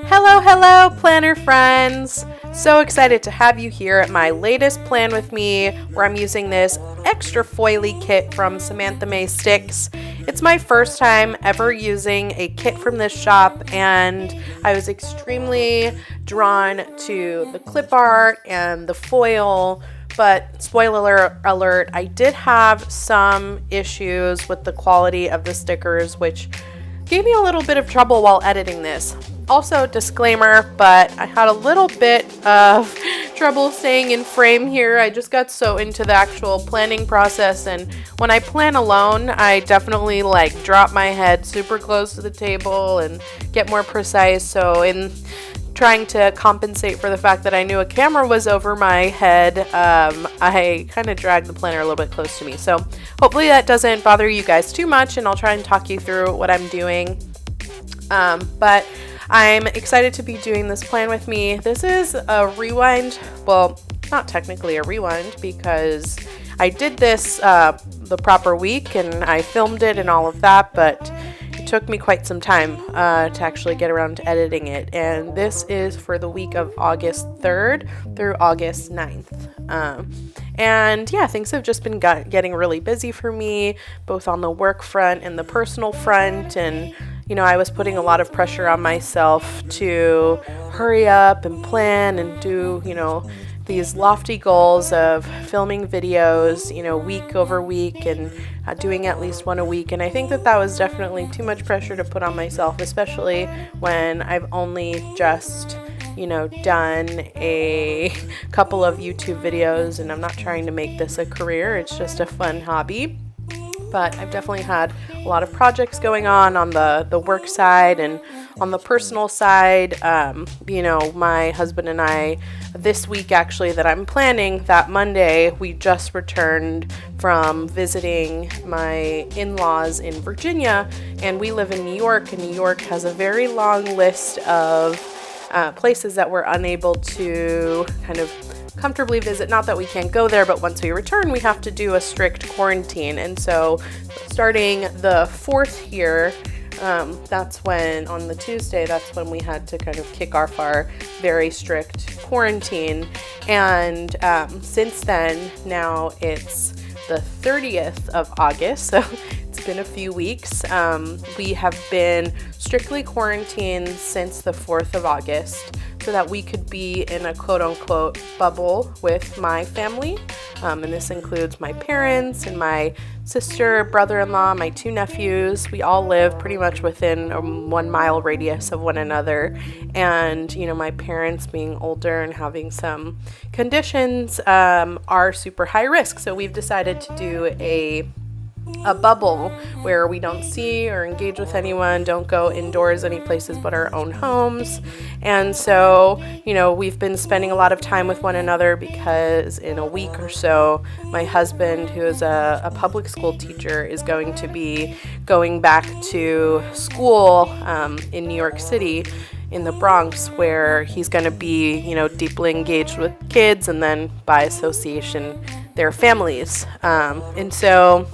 Hello, planner friends! So excited to have you here at my latest plan with me, where I'm using this extra foily kit from SamanthaMaeSticks. It's my first time ever using a kit from this shop, and I was extremely drawn to the clip art and the foil. But spoiler alert, I did have some issues with the quality of the stickers, which gave me a little bit of trouble while editing this. Also, disclaimer, but I had a little bit of trouble staying in frame here. I just got so into the actual planning process, and when I plan alone, I definitely drop my head super close to the table and get more precise. So in trying to compensate for the fact that I knew a camera was over my head, I kind of dragged the planner a little bit close to me. So hopefully that doesn't bother you guys too much, and I'll try and talk you through what I'm doing. But I'm excited to be doing this plan with me. This is a rewind. Well, not technically a rewind because I did this the proper week and I filmed it and all of that, but it took me quite some time to actually get around to editing it. And this is for the week of August 3rd through August 9th. And yeah, things have just been getting really busy for me, both on the work front and the personal front. And I was putting a lot of pressure on myself to hurry up and plan and do, these lofty goals of filming videos, week over week and doing at least one a week. And I think that was definitely too much pressure to put on myself, especially when I've only just done a couple of YouTube videos, and I'm not trying to make this a career. It's just a fun hobby. But I've definitely had a lot of projects going on the work side and on the personal side. My husband and I, this week actually that I'm planning, that Monday, we just returned from visiting my in-laws in Virginia, and we live in New York, and New York has a very long list of places that we're unable to kind of comfortably visit. Not that we can't go there, but once we return, we have to do a strict quarantine. And so starting the 4th here, that's when, on the Tuesday, that's when we had to kind of kick off our very strict quarantine. And since then, now it's the 30th of August, so it's been a few weeks. We have been strictly quarantined since the 4th of August so that we could be in a quote-unquote bubble with my family. And this includes my parents and my sister, brother-in-law, my 2 nephews. We all live pretty much within a 1 mile radius of one another. And, my parents being older and having some conditions are super high risk. So we've decided to do a bubble where we don't see or engage with anyone, don't go indoors any places but our own homes. And so, we've been spending a lot of time with one another because in a week or so, my husband, who is a public school teacher, is going to be going back to school in New York City, in the Bronx, where he's going to be, deeply engaged with kids and then by association, their families. And so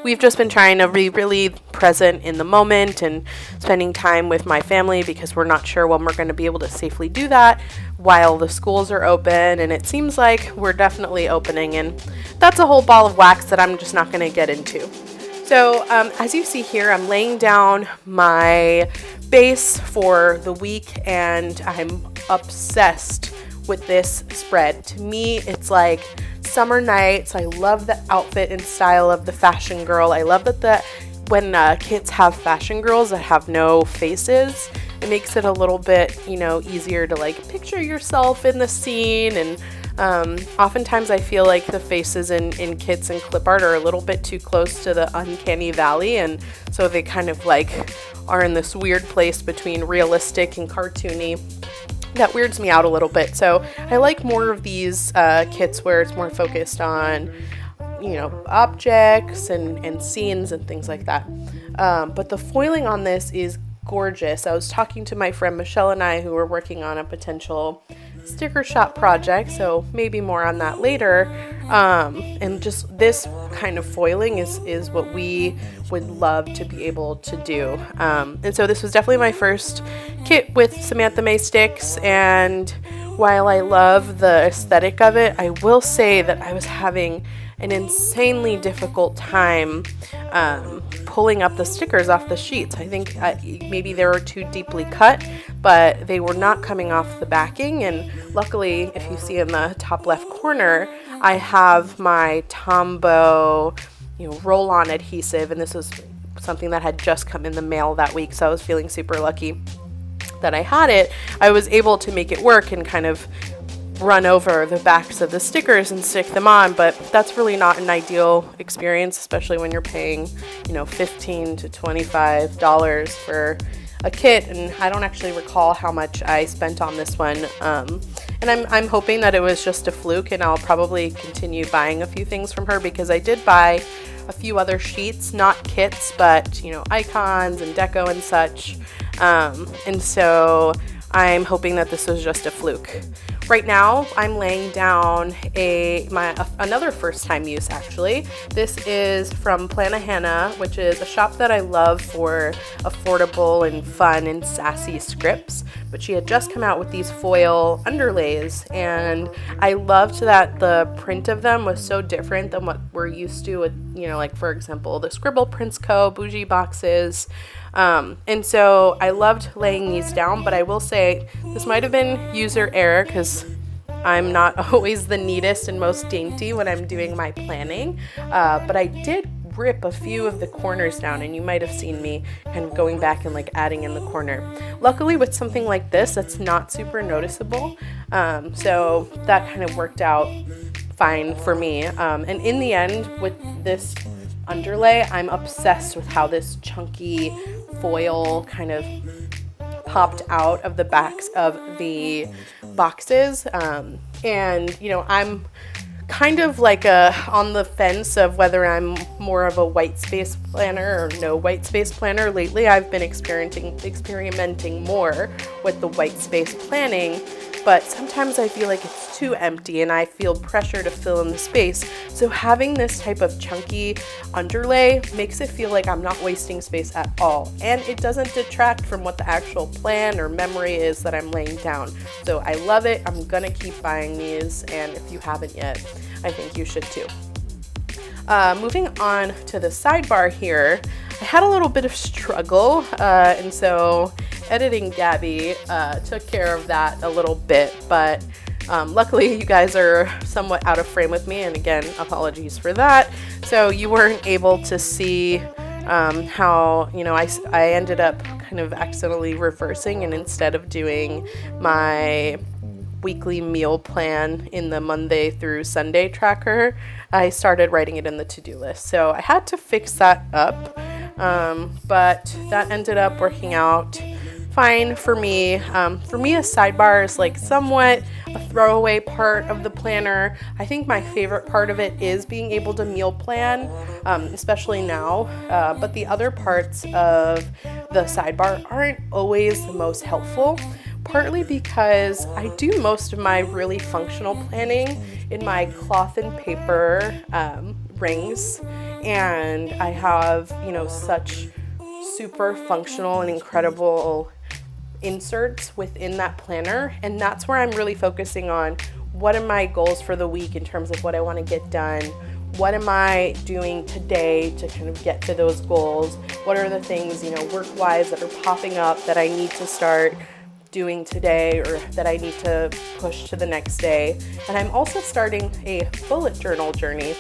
we've just been trying to be really present in the moment and spending time with my family because we're not sure when we're going to be able to safely do that while the schools are open. And it seems like we're definitely opening, and that's a whole ball of wax that I'm just not going to get into. So as you see here, I'm laying down my base for the week, and I'm obsessed with this spread. To me, it's like summer nights. I love the outfit and style of the fashion girl. I love that when kids have fashion girls that have no faces, it makes it a little bit, easier to picture yourself in the scene. And oftentimes I feel like the faces in kits and clip art are a little bit too close to the uncanny valley, and so they kind of are in this weird place between realistic and cartoony. That weirds me out a little bit. So I like more of these kits where it's more focused on, objects and scenes and things like that. But the foiling on this is gorgeous. I was talking to my friend Michelle and I, who were working on a potential sticker shop project, so maybe more on that later. And just this kind of foiling is what we would love to be able to do. And so this was definitely my first kit with SamanthaMaeSticks, and while I love the aesthetic of it, I will say that I was having an insanely difficult time pulling up the stickers off the sheets. I think maybe they were too deeply cut, but they were not coming off the backing. And luckily, if you see in the top left corner, I have my Tombow, roll-on adhesive, and this was something that had just come in the mail that week, so I was feeling super lucky that I had it. I was able to make it work and kind of run over the backs of the stickers and stick them on, but that's really not an ideal experience, especially when you're paying, $15 to $25 for a kit, and I don't actually recall how much I spent on this one. And I'm hoping that it was just a fluke, and I'll probably continue buying a few things from her, because I did buy a few other sheets, not kits, but icons and deco and such. And so I'm hoping that this was just a fluke. Right now, I'm laying down another first-time use, actually. This is from Planahanna, which is a shop that I love for affordable and fun and sassy scripts. But she had just come out with these foil underlays, and I loved that the print of them was so different than what we're used to with, like, for example, the Scribble Prints Co. bougie boxes. And so I loved laying these down, but I will say this might have been user error, because I'm not always the neatest and most dainty when I'm doing my planning, but I did rip a few of the corners down, and you might have seen me kind of going back and adding in the corner. Luckily, with something like this, that's not super noticeable, so that kind of worked out fine for me. And in the end, with this underlay, I'm obsessed with how this chunky foil kind of popped out of the backs of the boxes, and I'm kind of on the fence of whether I'm more of a white space planner or no white space planner. Lately, I've been experimenting more with the white space planning, but sometimes I feel like it's too empty and I feel pressure to fill in the space. So having this type of chunky underlay makes it feel like I'm not wasting space at all, and it doesn't detract from what the actual plan or memory is that I'm laying down. So I love it. I'm gonna keep buying these, and if you haven't yet, I think you should too. Moving on to the sidebar here, I had a little bit of struggle, and so editing Gabby took care of that a little bit, but luckily you guys are somewhat out of frame with me, and again, apologies for that. So you weren't able to see how I ended up kind of accidentally reversing, and instead of doing my weekly meal plan in the Monday through Sunday tracker, I started writing it in the to-do list. So I had to fix that up, but that ended up working out fine for me. For me, a sidebar is somewhat a throwaway part of the planner. I think my favorite part of it is being able to meal plan, especially now, but the other parts of the sidebar aren't always the most helpful, partly because I do most of my really functional planning in my cloth and paper rings, and I have such super functional and incredible inserts within that planner, and that's where I'm really focusing on what are my goals for the week in terms of what I want to get done. What am I doing today to kind of get to those goals? What are the things, work-wise that are popping up that I need to start doing today or that I need to push to the next day? And I'm also starting a bullet journal journey,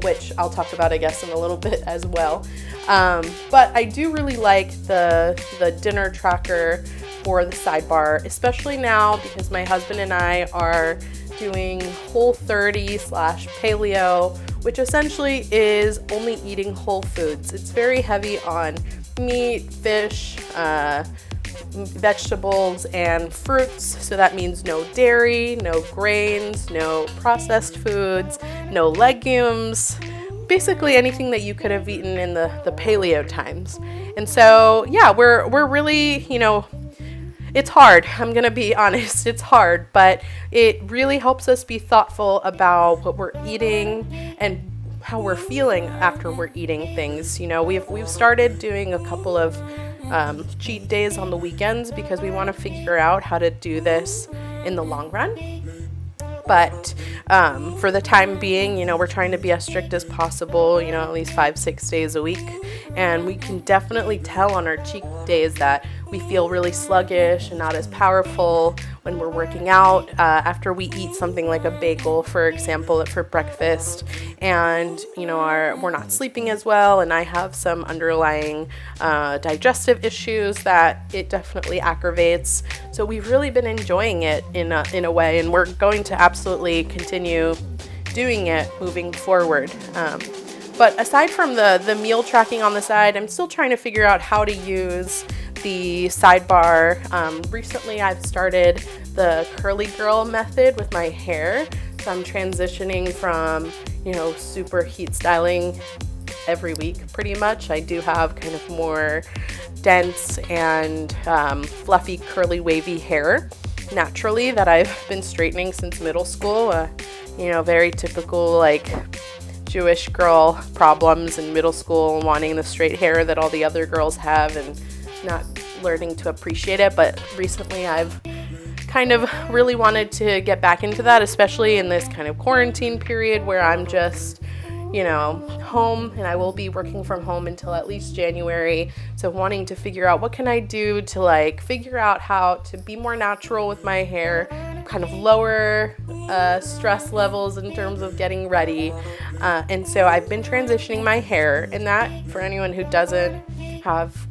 which I'll talk about, I guess, in a little bit as well. But I do really like the dinner tracker for the sidebar, especially now because my husband and I are doing Whole30/paleo, which essentially is only eating whole foods. It's very heavy on meat, fish, vegetables, and fruits. So that means no dairy, no grains, no processed foods, no legumes, basically anything that you could have eaten in the paleo times. And so, yeah, we're really, it's hard. I'm going to be honest. It's hard, but it really helps us be thoughtful about what we're eating and how we're feeling after we're eating things. We've started doing a couple of cheat days on the weekends because we want to figure out how to do this in the long run. But for the time being, we're trying to be as strict as possible, at least 5-6 days a week. And we can definitely tell on our cheat days that we feel really sluggish and not as powerful when we're working out after we eat something like a bagel, for example, for breakfast. And, we're not sleeping as well. And I have some underlying digestive issues that it definitely aggravates. So we've really been enjoying it in a way. And we're going to absolutely continue doing it moving forward. But aside from the meal tracking on the side, I'm still trying to figure out how to use the sidebar. Recently, I've started the curly girl method with my hair. So I'm transitioning from, super heat styling every week, pretty much. I do have kind of more dense and fluffy, curly, wavy hair naturally that I've been straightening since middle school. Very typical, Jewish girl problems in middle school, wanting the straight hair that all the other girls have and not learning to appreciate it. But recently I've kind of really wanted to get back into that, especially in this kind of quarantine period where I'm just, home, and I will be working from home until at least January. So wanting to figure out what can I do to figure out how to be more natural with my hair, kind of lower stress levels in terms of getting ready. And so I've been transitioning my hair, and that for anyone who doesn't have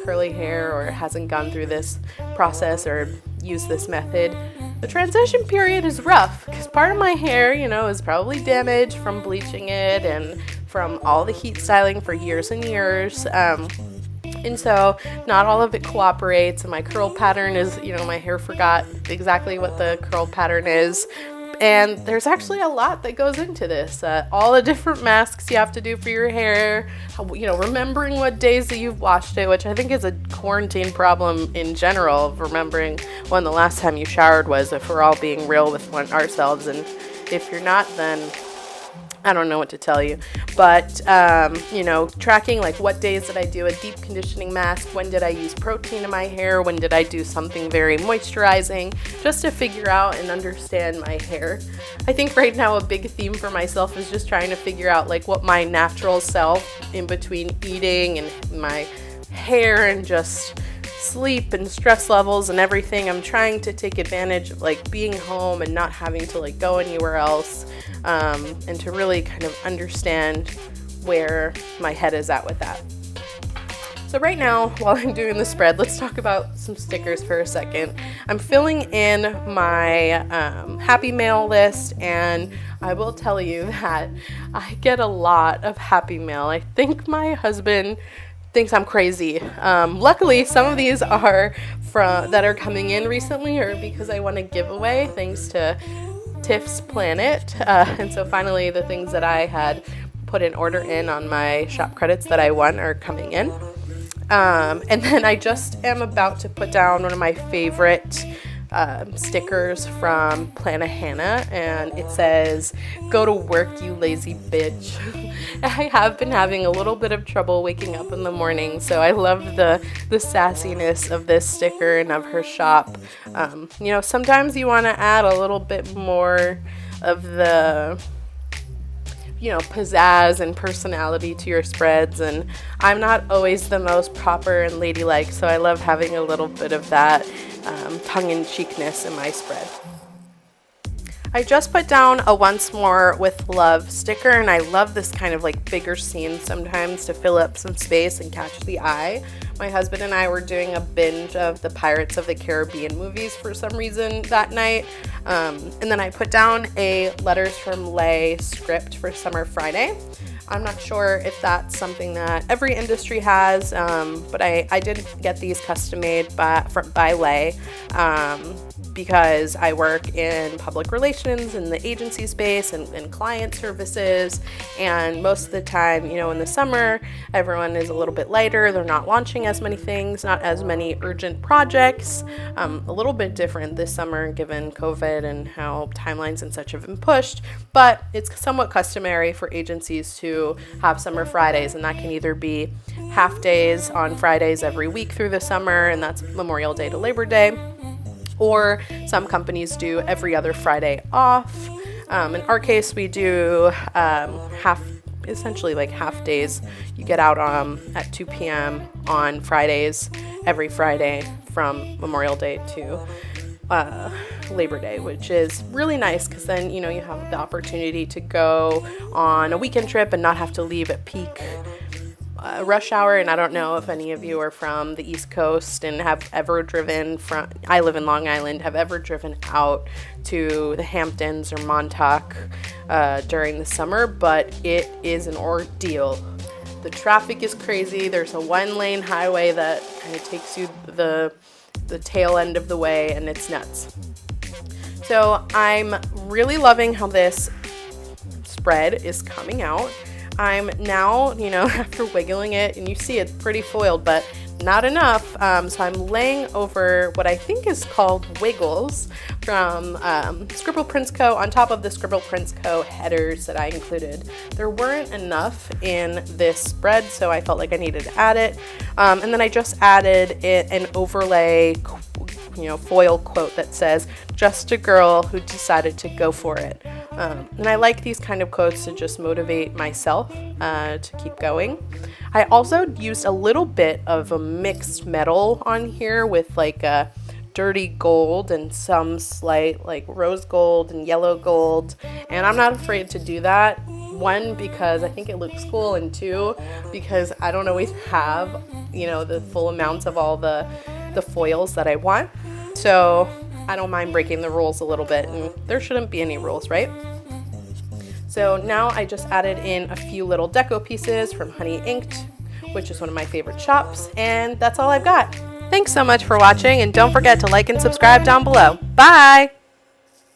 curly hair or hasn't gone through this process or used this method, the transition period is rough because part of my hair, is probably damaged from bleaching it and from all the heat styling for years and years. And so not all of it cooperates, and my curl pattern is, my hair forgot exactly what the curl pattern is. And there's actually a lot that goes into this. All the different masks you have to do for your hair, remembering what days that you've washed it, which I think is a quarantine problem in general, of remembering when the last time you showered was, if we're all being real with ourselves. And if you're not, then I don't know what to tell you. But, tracking what days did I do a deep conditioning mask, when did I use protein in my hair, when did I do something very moisturizing, just to figure out and understand my hair. I think right now a big theme for myself is just trying to figure out what my natural self in between eating and my hair and just sleep and stress levels and everything. I'm trying to take advantage of being home and not having to go anywhere else, and to really kind of understand where my head is at with that. So right now, while I'm doing the spread, let's talk about some stickers for a second. I'm filling in my Happy Mail list, and I will tell you that I get a lot of Happy Mail. I think my husband thinks I'm crazy. Luckily, some of these are that are coming in recently, or because I want to give away thanks to Tiff's Planet. And so finally, the things that I had put an order in on my shop credits that I won are coming in. And then I just am about to put down one of my favorite stickers from Plana Hannah, and it says, "Go to work, you lazy bitch." I have been having a little bit of trouble waking up in the morning, so I love the sassiness of this sticker and of her shop. Sometimes you want to add a little bit more of the pizzazz and personality to your spreads, and I'm not always the most proper and ladylike, so I love having a little bit of that tongue-in-cheekness in my spread. I just put down a Once More with Love sticker, and I love this kind of bigger scene sometimes to fill up some space and catch the eye. My husband and I were doing a binge of the Pirates of the Caribbean movies for some reason that night. And then I put down a Letters from Lay script for Summer Friday. I'm not sure if that's something that every industry has, but I did get these custom made by Lay. because I work in public relations in the agency space and client services, and most of the time, in the summer, everyone is a little bit lighter. They're not launching as many things, not as many urgent projects. A little bit different this summer given COVID and how timelines and such have been pushed, but it's somewhat customary for agencies to have summer Fridays, and that can either be half days on Fridays every week through the summer, and that's Memorial Day to Labor Day, or some companies do every other Friday off. In our case, we do essentially like half days. You get out at 2 p.m. on Fridays, every Friday from Memorial Day to Labor Day, which is really nice because then, you have the opportunity to go on a weekend trip and not have to leave at peak rush hour. And I don't know if any of you are from the East Coast and have ever driven I live in Long Island, have ever driven out to the Hamptons or Montauk during the summer, but it is an ordeal. The traffic is crazy. There's a 1-lane highway that kind of takes you the tail end of the way, and it's nuts. So I'm really loving how this spread is coming out. I'm now, after wiggling it, and you see it's pretty foiled, but not enough. So I'm laying over what I think is called Wiggles from Scribble Prints Co. on top of the Scribble Prints Co. headers that I included. There weren't enough in this spread, so I felt like I needed to add it. And then I just added an overlay, foil quote that says, "Just a girl who decided to go for it." And I like these kind of quotes to just motivate myself to keep going. I also used a little bit of a mixed metal on here with like a dirty gold and some slight like rose gold and yellow gold. And I'm not afraid to do that. 1, because I think it looks cool, and 2, because I don't always have, the full amounts of all the foils that I want. So I don't mind breaking the rules a little bit, and there shouldn't be any rules, right? So now I just added in a few little deco pieces from Honey Inked, which is one of my favorite shops, and that's all I've got. Thanks so much for watching, and don't forget to like and subscribe down below. Bye!